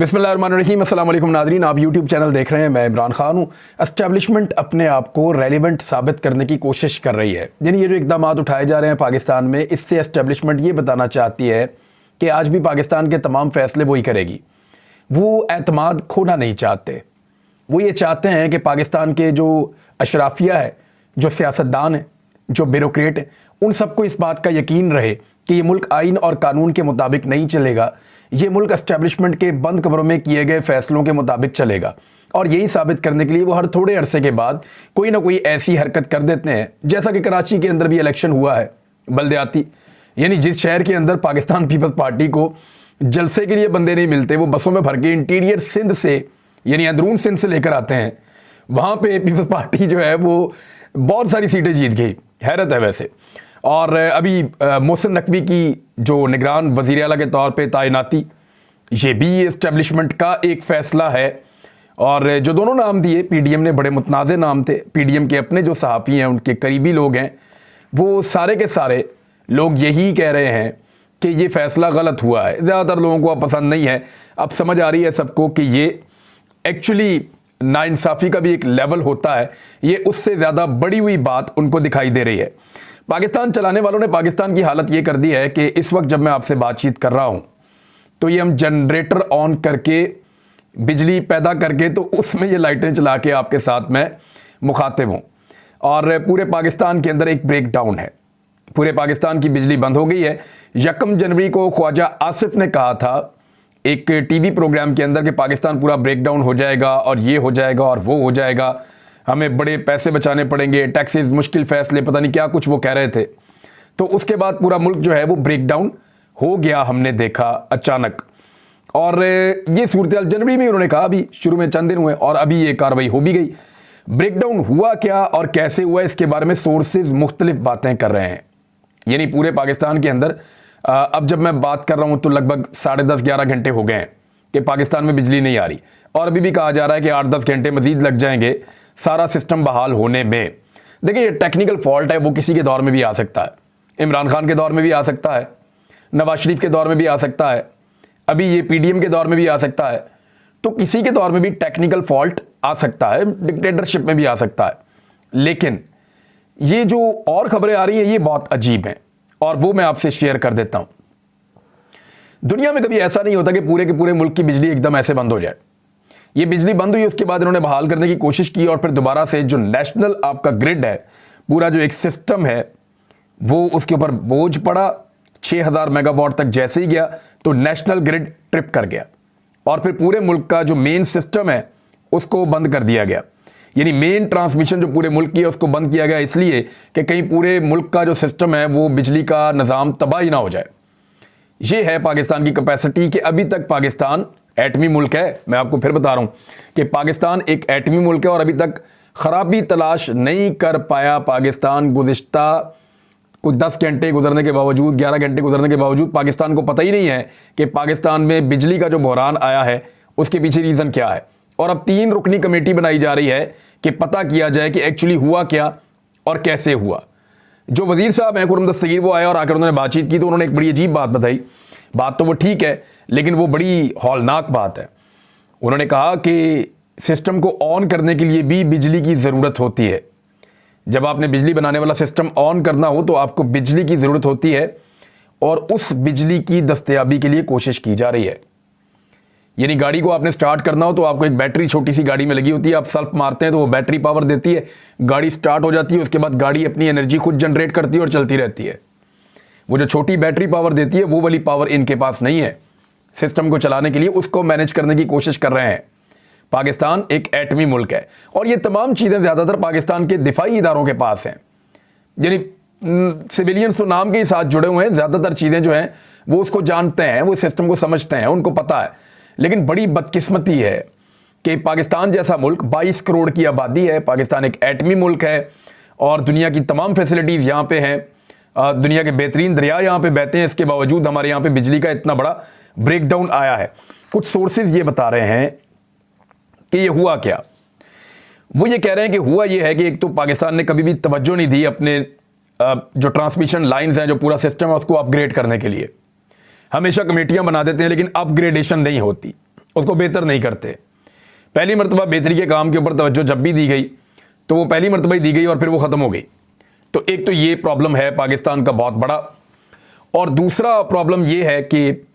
बिस्मिल्लाहिर्रहमानिर्रहीम, अस्सलाम वालेकुम नाज़रीन। आप यूट्यूब चैनल देख रहे हैं, मैं इमरान खान हूँ। एस्टेब्लिशमेंट अपने आप को रेलिवेंट साबित करने की कोशिश कर रही है। यानी ये जो इक़दाम उठाए जा रहे हैं पाकिस्तान में, इससे एस्टेब्लिशमेंट ये बताना चाहती है कि आज भी पाकिस्तान के तमाम फ़ैसले वही करेगी। वो एतमाद खोना नहीं चाहते। वो ये चाहते हैं कि पाकिस्तान के जो अशराफिया है, जो सियासतदान हैं, जो ब्यूरोक्रेट हैं, उन सबको इस बात का यकीन रहे कि ये मुल्क आइन और कानून के मुताबिक नहीं चलेगा। ये मुल्क एस्टेब्लिशमेंट के बंद कमरों में किए गए फैसलों के मुताबिक चलेगा। और यही साबित करने के लिए वो हर थोड़े अरसे के बाद कोई ना कोई ऐसी हरकत कर देते हैं, जैसा कि कराची के अंदर भी इलेक्शन हुआ है बल्दियाती। यानी जिस शहर के अंदर पाकिस्तान पीपल्स पार्टी को जलसे के लिए बंदे नहीं मिलते, वो बसों में भर के इंटीरियर सिंध से, यानी अंदरून सिंध से लेकर आते हैं। वहाँ पे पीपल्स पार्टी जो है वो बहुत सारी सीटें जीत गई। हैरत है वैसे। और अभी मोहसिन नकवी की जो निगरान वज़ीर आला के तौर पे तैनाती, ये भी एस्टेब्लिशमेंट का एक फ़ैसला है। और जो दोनों नाम दिए पीडीएम ने, बड़े मुतनाज़ नाम थे। पीडीएम के अपने जो सहाफ़ी हैं, उनके करीबी लोग हैं, वो सारे के सारे लोग यही कह रहे हैं कि ये फ़ैसला गलत हुआ है। ज़्यादातर लोगों को अब पसंद नहीं है। अब समझ आ रही है सबको कि ये एक्चुअली नाइंसाफ़ी का भी एक लेवल होता है। ये उससे ज़्यादा बड़ी हुई बात उनको दिखाई दे रही है। पाकिस्तान चलाने वालों ने पाकिस्तान की हालत ये कर दी है कि इस वक्त जब मैं आपसे बातचीत कर रहा हूँ, तो ये हम जनरेटर ऑन करके, बिजली पैदा करके, तो उसमें ये लाइटें चला के आपके साथ मैं मुखातिब हूँ। और पूरे पाकिस्तान के अंदर एक ब्रेकडाउन है। पूरे पाकिस्तान की बिजली बंद हो गई है। 1 जनवरी को ख्वाजा आसिफ ने कहा था एक टीवी प्रोग्राम के अंदर कि पाकिस्तान पूरा ब्रेकडाउन हो जाएगा और ये हो जाएगा और वो हो जाएगा, हमें बड़े पैसे बचाने पड़ेंगे, टैक्सेस, मुश्किल फ़ैसले, पता नहीं क्या कुछ वो कह रहे थे। तो उसके बाद पूरा मुल्क जो है वो ब्रेकडाउन हो गया, हमने देखा अचानक। और ये सूरत जनवरी में उन्होंने कहा, अभी शुरू में चंद दिन हुए और अभी ये कार्रवाई हो भी गई। ब्रेकडाउन हुआ क्या और कैसे हुआ, इसके बारे में सोर्सेज मुख्तलिफ बातें कर रहे हैं। यानी पूरे पाकिस्तान के अंदर अब जब मैं बात कर रहा हूँ तो लगभग 10:30-11 घंटे हो गए हैं कि पाकिस्तान में बिजली नहीं आ रही। और अभी भी कहा जा रहा है कि 8-10 घंटे मजीद लग जाएंगे सारा सिस्टम बहाल होने में। देखिए, ये टेक्निकल फॉल्ट है, वो किसी के दौर में भी आ सकता है। इमरान खान के दौर में भी आ सकता है, नवाज शरीफ के दौर में भी आ सकता है, अभी ये पीडीएम के दौर में भी आ सकता है। तो किसी के दौर में भी टेक्निकल फॉल्ट आ सकता है, डिक्टेटरशिप में भी आ सकता है। लेकिन ये जो और खबरें आ रही हैं, ये बहुत अजीब हैं और वो मैं आपसे शेयर कर देता हूं। दुनिया में कभी ऐसा नहीं होता कि पूरे के पूरे मुल्क की बिजली एकदम ऐसे बंद हो जाए। ये बिजली बंद हुई, उसके बाद इन्होंने बहाल करने की कोशिश की और फिर दोबारा से जो नेशनल आपका ग्रिड है, पूरा जो एक सिस्टम है, वो उसके ऊपर बोझ पड़ा। 6000 मेगावाट तक जैसे ही गया तो नेशनल ग्रिड ट्रिप कर गया और फिर पूरे मुल्क का जो मेन सिस्टम है उसको बंद कर दिया गया। यानी मेन ट्रांसमिशन जो पूरे मुल्क की है उसको बंद किया गया, इसलिए कि कहीं पूरे मुल्क का जो सिस्टम है वो बिजली का निज़ाम तबाह ही ना हो जाए। ये है पाकिस्तान की कैपेसिटी कि अभी तक पाकिस्तान एटमी मुल्क है। मैं आपको फिर बता रहा हूं कि पाकिस्तान एक एटमी मुल्क है और अभी तक खराबी तलाश नहीं कर पाया पाकिस्तान। गुज़िश्ता कुछ 10 घंटे गुजरने के बावजूद, 11 घंटे गुजरने के बावजूद पाकिस्तान को पता ही नहीं है कि पाकिस्तान में बिजली का जो बहरान आया है उसके पीछे रीज़न क्या है। और अब 3 रुकनी कमेटी बनाई जा रही है कि पता किया जाए कि एक्चुअली हुआ क्या और कैसे हुआ। जो वजीर साहब हैं खुर्रम दस्तगीर, वो आए और आकर उन्होंने बातचीत की तो उन्होंने एक बड़ी अजीब बात बताई। बात तो वो ठीक है, लेकिन वो बड़ी हौलनाक बात है। उन्होंने कहा कि सिस्टम को ऑन करने के लिए भी बिजली की ज़रूरत होती है। जब आपने बिजली बनाने वाला सिस्टम ऑन करना हो तो आपको बिजली की ज़रूरत होती है और उस बिजली की दस्तयाबी के लिए कोशिश की जा रही है। यानी गाड़ी को आपने स्टार्ट करना हो तो आपको एक बैटरी छोटी सी गाड़ी में लगी होती है, आप सेल्फ मारते हैं तो वो बैटरी पावर देती है, गाड़ी स्टार्ट हो जाती है। उसके बाद गाड़ी अपनी एनर्जी खुद जनरेट करती है और चलती रहती है। वो जो छोटी बैटरी पावर देती है वो वाली पावर इनके पास नहीं है सिस्टम को चलाने के लिए। उसको मैनेज करने की कोशिश कर रहे हैं। पाकिस्तान एक एटमी मुल्क है और ये तमाम चीज़ें ज़्यादातर पाकिस्तान के दिफाई इदारों के पास हैं। यानी सिविलियंस तो नाम के ही साथ जुड़े हुए हैं, ज़्यादातर चीज़ें जो हैं वो उसको जानते हैं, वो सिस्टम को समझते हैं, उनको पता है। लेकिन बड़ी बदकिस्मती है कि पाकिस्तान जैसा मुल्क, 22 करोड़ की आबादी है, पाकिस्तान एक एटमी मुल्क है और दुनिया की तमाम फैसिलिटीज़ यहाँ पे हैं, दुनिया के बेहतरीन दरिया यहाँ पे बहते हैं। इसके बावजूद हमारे यहाँ पे बिजली का इतना बड़ा ब्रेकडाउन आया है। कुछ सोर्सेज ये बता रहे हैं कि ये हुआ क्या। वो ये कह रहे हैं कि हुआ ये है कि एक तो पाकिस्तान ने कभी भी तवज्जो नहीं दी अपने जो ट्रांसमिशन लाइंस हैं, जो पूरा सिस्टम है उसको अपग्रेड करने के लिए। हमेशा कमेटियां बना देते हैं लेकिन अपग्रेडेशन नहीं होती। उसको बेहतर नहीं करते। पहली मरतबा बेहतरी के काम के ऊपर तवज्जो जब भी दी गई तो वो पहली मरतबा ही दी गई और फिर वो ख़त्म हो गई। तो एक तो ये प्रॉब्लम है पाकिस्तान का बहुत बड़ा, और दूसरा प्रॉब्लम ये है कि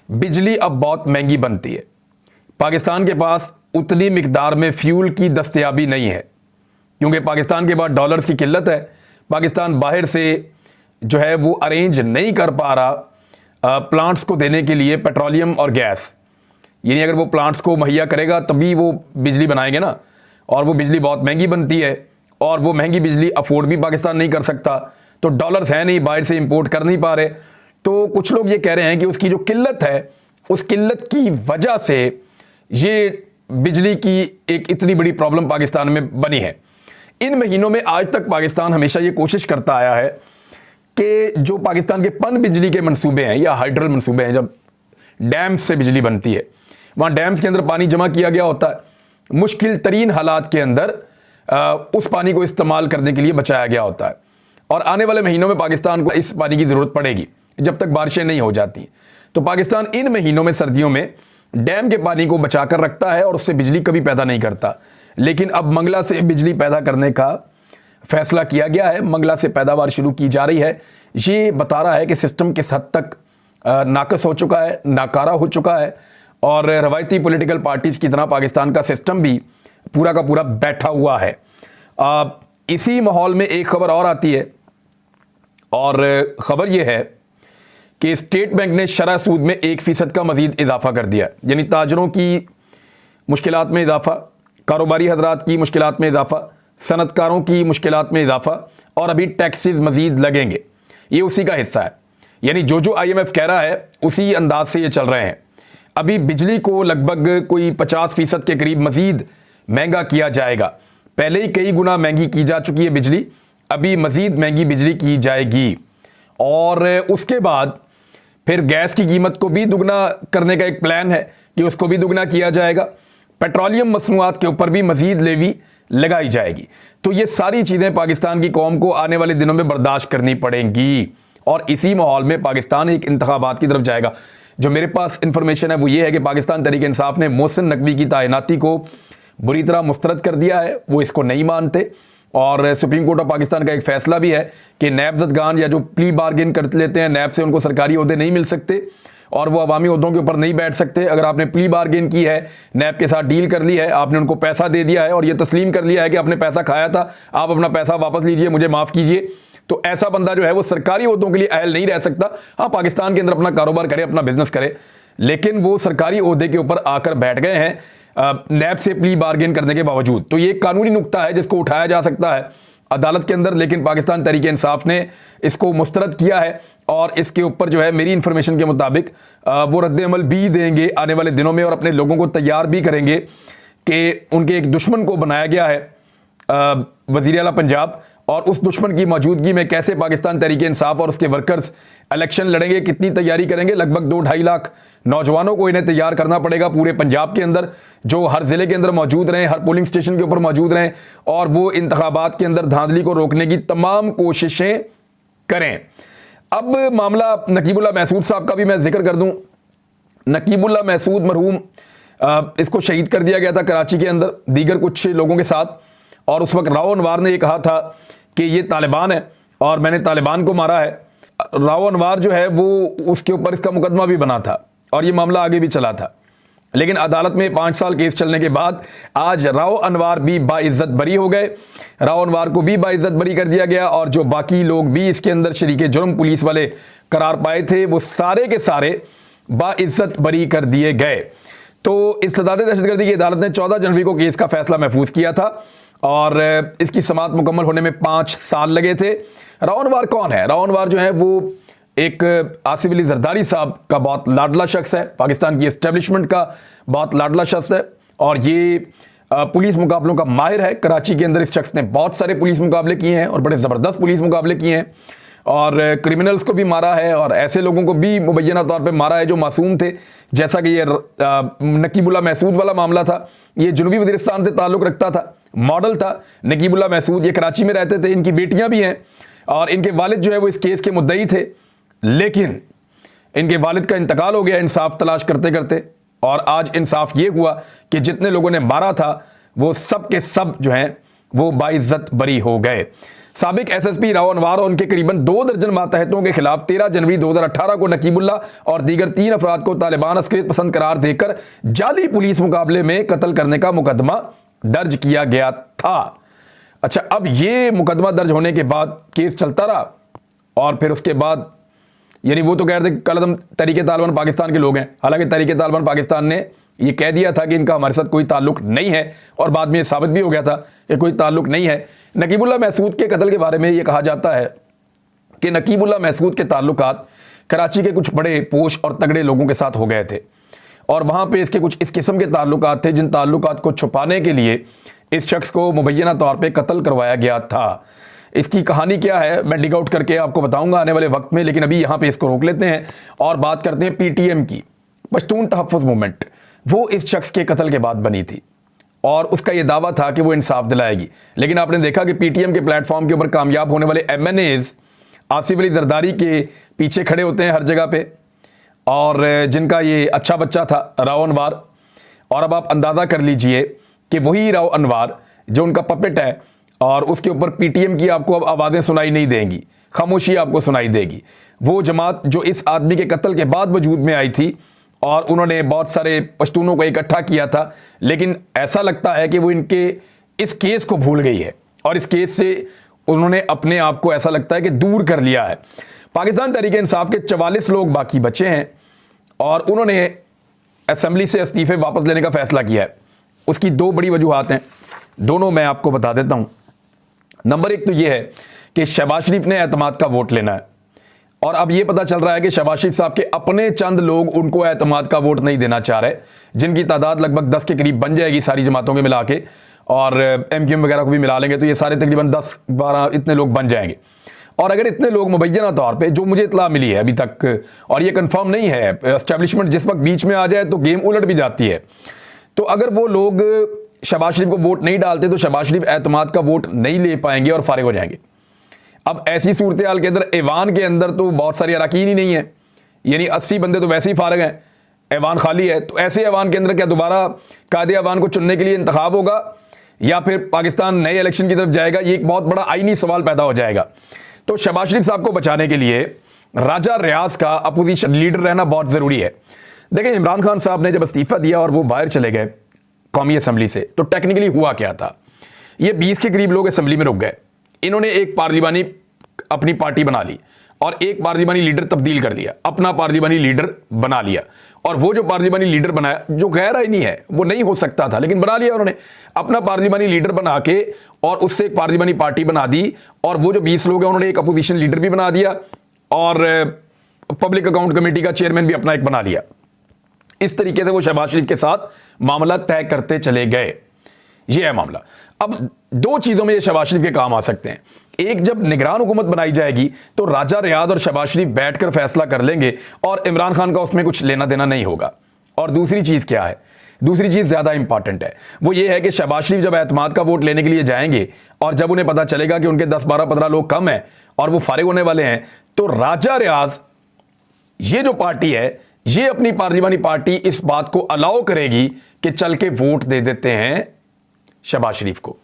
बिजली अब बहुत महंगी बनती है। पाकिस्तान के पास उतनी मिकदार में फ्यूल की दस्तयाबी नहीं है, क्योंकि पाकिस्तान के पास डॉलर्स की किल्लत है। पाकिस्तान बाहर से जो है वो अरेंज नहीं कर पा रहा प्लांट्स को देने के लिए पेट्रोलियम और गैस, यानी अगर वो प्लांट्स को मुहैया करेगा तभी वो बिजली बनाएंगे ना, और वो बिजली बहुत महंगी बनती है, और वो महंगी बिजली अफोर्ड भी पाकिस्तान नहीं कर सकता। तो डॉलर्स है नहीं, बाहर से इंपोर्ट कर नहीं पा रहे। तो कुछ लोग ये कह रहे हैं कि उसकी जो किल्लत है, उस किल्लत की वजह से ये बिजली की एक इतनी बड़ी प्रॉब्लम पाकिस्तान में बनी है। इन महीनों में आज तक पाकिस्तान हमेशा ये कोशिश करता आया है कि जो पाकिस्तान के पन बिजली के मंसूबे हैं या हाइड्रल मंसूबे हैं, जब डैम्स से बिजली बनती है, वहाँ डैम्स के अंदर पानी जमा किया गया होता है, मुश्किल तरीन हालात के अंदर उस पानी को इस्तेमाल करने के लिए बचाया गया होता है। और आने वाले महीनों में पाकिस्तान को इस पानी की ज़रूरत पड़ेगी जब तक बारिशें नहीं हो जाती। तो पाकिस्तान इन महीनों में, सर्दियों में, डैम के पानी को बचा कर रखता है और उससे बिजली कभी पैदा नहीं करता। लेकिन अब मंगला से बिजली पैदा करने का फैसला किया गया है, मंगला से पैदावार शुरू की जा रही है। ये बता रहा है कि सिस्टम किस हद तक नाकस हो चुका है, नाकारा हो चुका है, और रवायती पॉलिटिकल पार्टीज़ की तरह पाकिस्तान का सिस्टम भी पूरा का पूरा बैठा हुआ है। इसी माहौल में एक खबर और आती है, और ख़बर यह है कि स्टेट बैंक ने शरह सूद में 1% का मज़ीद इजाफा कर दिया। यानी ताजरों की मुश्किलात में इजाफा, कारोबारी हजरात की मुश्किलात में इजाफा, सनतकारों की मुश्किलात में इजाफा, और अभी टैक्सेस मज़ीद लगेंगे। ये उसी का हिस्सा है। यानी जो IMF कह रहा है उसी अंदाज से ये चल रहे हैं। अभी बिजली को लगभग कोई 50% के करीब मज़ीद महंगा किया जाएगा। पहले ही कई गुना महंगी की जा चुकी है बिजली, अभी मज़ीद महंगी बिजली की जाएगी। और उसके बाद फिर गैस की कीमत को भी दुगना करने का एक प्लान है कि उसको भी दुगना किया जाएगा। पेट्रोलियम मसनूआत के ऊपर भी मज़ीद लेवी लगाई जाएगी। तो ये सारी चीज़ें पाकिस्तान की कौम को आने वाले दिनों में बर्दाश्त करनी पड़ेंगी, और इसी माहौल में पाकिस्तान एक इंतखाबात की तरफ जाएगा। जो मेरे पास इंफॉर्मेशन है वो ये है कि पाकिस्तान तहरीक इंसाफ ने मोहसिन नकवी की तैनाती को बुरी तरह मुस्तरद कर दिया है। वो इसको नहीं मानते, और सुप्रीम कोर्ट ऑफ पाकिस्तान का एक फैसला भी है कि नैब जदगान या जो प्ली बार्गेन कर लेते हैं नैब से, उनको सरकारी ओहदे नहीं मिल सकते और वो अवामी ओहदों के ऊपर नहीं बैठ सकते। अगर आपने प्ली बार्गेन की है, नैब के साथ डील कर ली है, आपने उनको पैसा दे दिया है और ये तस्लीम कर लिया है कि आपने पैसा खाया था, आप अपना पैसा वापस लीजिए, मुझे माफ़ कीजिए, तो ऐसा बंदा जो है वो सरकारी ओहदों के लिए अहल नहीं रह सकता। हाँ, पाकिस्तान के अंदर अपना कारोबार करे, अपना बिजनेस करे, लेकिन वो सरकारी ओहदे के ऊपर आकर बैठ गए हैं नैब से प्ली बार्गेन करने के बावजूद। तो ये एक कानूनी नुक्ता है जिसको उठाया जा सकता है अदालत के अंदर, लेकिन पाकिस्तान तहरीक इंसाफ ने इसको मुस्तरद किया है, और इसके ऊपर जो है मेरी इंफॉर्मेशन के मुताबिक वो रद्द अमल भी देंगे आने वाले दिनों में, और अपने लोगों को तैयार भी करेंगे कि उनके एक दुश्मन को बनाया गया है वज़ीर आला पंजाब, और उस दुश्मन की मौजूदगी में कैसे पाकिस्तान तहरीक इंसाफ और उसके वर्कर्स इलेक्शन लड़ेंगे, कितनी तैयारी करेंगे। लगभग 2-2.5 लाख नौजवानों को इन्हें तैयार करना पड़ेगा पूरे पंजाब के अंदर, जो हर ज़िले के अंदर मौजूद रहें, हर पोलिंग स्टेशन के ऊपर मौजूद रहें, और वो इंतखाबात के अंदर धांधली को रोकने की तमाम कोशिशें करें। अब मामला नकीबुल्लाह महसूद साहब का भी मैं जिक्र कर दूँ। नकीबुल्लाह महसूद मरहूम, इसको शहीद कर दिया गया था कराची के अंदर दीगर कुछ लोगों के साथ, और उस वक्त राव अनवार ने ये कहा था कि ये तालिबान है और मैंने तालिबान को मारा है। राव अनवार जो है वो उसके ऊपर इसका मुकदमा भी बना था और ये मामला आगे भी चला था, लेकिन अदालत में 5 साल केस चलने के बाद आज राव अनवार भी बाइज्जत बरी हो गए। राव अनवार को भी बाइज्जत बरी कर दिया गया, और जो बाकी लोग भी इसके अंदर शरीके जुर्म पुलिस वाले करार पाए थे वो सारे के सारे बाइज्जत बरी कर दिए गए। तो इस्तेदाद दहशतगर्दी की अदालत ने 14 जनवरी को केस का फैसला महफूज किया था, और इसकी समाअत मुकम्मल होने में 5 साल लगे थे। राव अनवार कौन है? राव अनवार जो है वो एक आसिफ अली जरदारी साहब का बहुत लाडला शख्स है, पाकिस्तान की एस्टेब्लिशमेंट का बहुत लाडला शख्स है, और ये पुलिस मुकाबलों का माहिर है। कराची के अंदर इस शख्स ने बहुत सारे पुलिस मुकाबले किए हैं और बड़े ज़बरदस्त पुलिस मुकाबले किए हैं, और क्रिमिनल्स को भी मारा है और ऐसे लोगों को भी मुबैना तौर पे मारा है जो मासूम थे, जैसा कि ये नकीबुल्लाह महसूद वाला मामला था। ये जनूबी वज़ीरिस्तान से ताल्लुक़ रखता था, मॉडल था नकीबुल्लाह महसूद। ये कराची में रहते थे, इनकी बेटियां भी हैं, और इनके वालिद जो है वो इस केस के मुद्दई थे, लेकिन इनके वालिद का इंतकाल हो गया इंसाफ तलाश करते करते, और आज इंसाफ ये हुआ कि जितने लोगों ने मारा था वो सब के सब जो हैं वो बाइज्जत बरी हो गए। साबिक एसएसपी राव अनवार और उनके करीबन 2 दर्जन मातहतों के खिलाफ 13 जनवरी 2018 को नकीबुल्ला और दीगर 3 अफराद को तालिबान अस्करियत पसंद करार देकर जाली पुलिस मुकाबले में कत्ल करने का मुकदमा दर्ज किया गया था। अच्छा, अब ये मुकदमा दर्ज होने के बाद केस चलता रहा और फिर उसके बाद यानी वो तो कह रहे थे कल हम तहरीक तालिबान पाकिस्तान के लोग हैं, हालांकि तहरीक तालिबान पाकिस्तान ने ये कह दिया था कि इनका हमारे साथ कोई ताल्लुक नहीं है और बाद में ये साबित भी हो गया था कि कोई ताल्लुक नहीं है। नकीबुल्ला महसूद के कत्ल के बारे में ये कहा जाता है कि नकीबुल्ला महसूद के ताल्लुकात कराची के कुछ बड़े पोश और तगड़े लोगों के साथ हो गए थे और वहाँ पे इसके कुछ इस किस्म के ताल्लुकात थे जिन ताल्लुकात को छुपाने के लिए इस शख्स को मुबैना तौर पर कत्ल करवाया गया था। इसकी कहानी क्या है मैं डिग आउट करके आपको बताऊंगा आने वाले वक्त में, लेकिन अभी यहाँ पे इसको रोक लेते हैं और बात करते हैं पीटीएम की। पश्तून तहफ़्फ़ुज़ मूवमेंट वो इस शख्स के कत्ल के बाद बनी थी और उसका ये दावा था कि वो इंसाफ दिलाएगी, लेकिन आपने देखा कि पीटीएम के प्लेटफॉर्म के ऊपर कामयाब होने वाले एमएनएज आसिफ अली जरदारी के पीछे खड़े होते हैं हर जगह पे, और जिनका ये अच्छा बच्चा था राव अनवार। और अब आप अंदाज़ा कर लीजिए कि वही राव अनवार जो उनका पपेट है और उसके ऊपर पीटीएम की आपको अब आवाज़ें सुनाई नहीं देंगी, खामोशी आपको सुनाई देगी। वो जमात जो इस आदमी के कत्ल के बाद वजूद में आई थी और उन्होंने बहुत सारे पश्तूनों को इकट्ठा किया था, लेकिन ऐसा लगता है कि वो इनके इस केस को भूल गई है और इस केस से उन्होंने अपने आप को ऐसा लगता है कि दूर कर लिया है। पाकिस्तान तहरीक इंसाफ के 44 लोग बाकी बचे हैं और उन्होंने असेंबली से इस्तीफे वापस लेने का फैसला किया है। उसकी 2 बड़ी वजूहात हैं, दोनों मैं आपको बता देता हूँ। नंबर 1 तो ये है कि शहबाज शरीफ ने एतमाद का वोट लेना है और अब ये पता चल रहा है कि शहबाज शरीफ साहब के अपने चंद लोग उनको एतमाद का वोट नहीं देना चाह रहे, जिनकी तादाद लगभग 10 के करीब बन जाएगी सारी जमातों के मिला के, और एमक्यूएम वगैरह को भी मिला लेंगे तो ये सारे तकरीबन 10-12 इतने लोग बन जाएंगे। और अगर इतने लोग मुबैना तौर पे, जो मुझे इतला मिली है अभी तक और ये कंफर्म नहीं है, एस्टेब्लिशमेंट जिस वक्त बीच में आ जाए तो गेम उलट भी जाती है, तो अगर वो लोग शहबाज शरीफ को वोट नहीं डालते तो शहबाज शरीफ एतमाद का वोट नहीं ले पाएंगे और फारिग हो जाएंगे। अब ऐसी सूरत हाल के अंदर ऐवान के अंदर तो बहुत सारे अरकान ही नहीं है, यानी 80 बंदे तो वैसे ही फारिग हैं, ऐवान खाली है, तो ऐसे ऐवान के अंदर क्या दोबारा कायदे ऐवान को चुनने के लिए इंतखाब होगा या फिर पाकिस्तान नए इलेक्शन की तरफ जाएगा? ये एक बहुत बड़ा आईनी सवाल पैदा हो जाएगा। तो शहबाज शरीफ साहब को बचाने के लिए राजा रियाज का अपोजिशन लीडर रहना बहुत ज़रूरी है। देखिए, इमरान खान साहब ने जब इस्तीफा दिया और वो बाहर चले गए कौमी असम्बली से, तो टेक्निकली हुआ क्या था, ये 20 के करीब लोग असम्बली में रुक गए। इन्होंने एक पार्लिमानी अपनी पार्टी बना ली और एक पार्लिमानी लीडर तब्दील कर दिया, अपना पार्लिमानी लीडर बना लिया, और वो जो पार्लिमानी लीडर बनाया, जो गैर आईनी है, वो नहीं हो सकता था लेकिन बना लिया उन्होंने अपना पार्लिमानी लीडर बना के, और उससे एक पार्लिमानी पार्टी बना दी, और वो जो 20 लोग हैं उन्होंने एक अपोजिशन लीडर भी बना दिया और पब्लिक अकाउंट कमेटी का चेयरमैन भी अपना एक बना लिया। इस तरीके से वो शहबाज शरीफ के साथ मामला तय करते चले गए। ये है मामला। अब 2 चीज़ों में ये शहबाज शरीफ के काम आ सकते हैं। एक, जब निगरान हुकूमत बनाई जाएगी तो राजा रियाज और शहबाज शरीफ बैठकर फैसला कर लेंगे और इमरान खान का उसमें कुछ लेना देना नहीं होगा। और दूसरी चीज़ क्या है, दूसरी चीज़ ज़्यादा इंपॉर्टेंट है, वो ये है कि शहबाज शरीफ जब एतमाद का वोट लेने के लिए जाएंगे और जब उन्हें पता चलेगा कि उनके 10, 12, 15 लोग कम हैं और वो फारिग होने वाले हैं, तो राजा रियाज ये जो पार्टी है, ये अपनी पार्लिमानी पार्टी इस बात को अलाउ करेगी कि चल के वोट दे देते हैं शहबाज शरीफ को,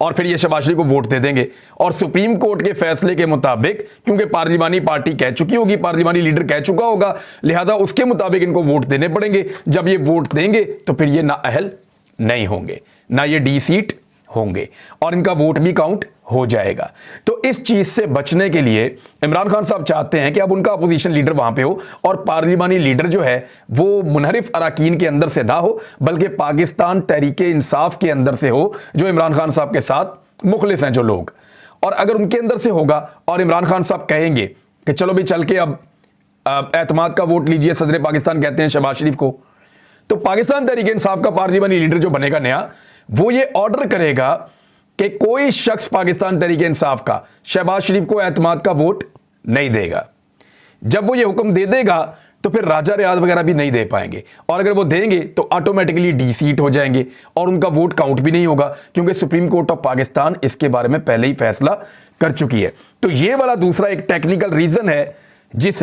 और फिर ये शहबाज शरीफ को वोट दे देंगे। और सुप्रीम कोर्ट के फैसले के मुताबिक, क्योंकि पार्लिमानी पार्टी कह चुकी होगी, पार्लिमानी लीडर कह चुका होगा, लिहाजा उसके मुताबिक इनको वोट देने पड़ेंगे। जब ये वोट देंगे तो फिर ये ना अहल नहीं होंगे, ना ये डी सीट होंगे, और इनका वोट भी काउंट हो जाएगा। तो इस चीज से बचने के लिए इमरान खान साहब चाहते हैं कि अब उनका अपोजिशन लीडर वहां पे हो और पार्लिमानी लीडर जो है वो मुनहरिफ अराकीन के अंदर से ना हो, बल्कि पाकिस्तान तहरीक इंसाफ के अंदर से हो, जो इमरान खान साहब के साथ मुखलिस हैं जो लोग। और अगर उनके अंदर से होगा और इमरान खान साहब कहेंगे कि चलो भी चल के अब एतमाद का वोट लीजिए, सदर पाकिस्तान कहते हैं शहबाज शरीफ को, तो पाकिस्तान तहरीक इंसाफ का पार्लिमानी लीडर जो बनेगा नया, वो ये ऑर्डर करेगा कि कोई शख्स पाकिस्तान तहरीक इंसाफ का शहबाज शरीफ को एतमाद का वोट नहीं देगा। जब वो ये हुक्म दे देगा तो फिर राजा रियाज वगैरह भी नहीं दे पाएंगे, और अगर वो देंगे तो ऑटोमेटिकली डी सीट हो जाएंगे और उनका वोट काउंट भी नहीं होगा, क्योंकि सुप्रीम कोर्ट ऑफ पाकिस्तान इसके बारे में पहले ही फैसला कर चुकी है। तो ये वाला दूसरा एक टेक्निकल रीजन है जिस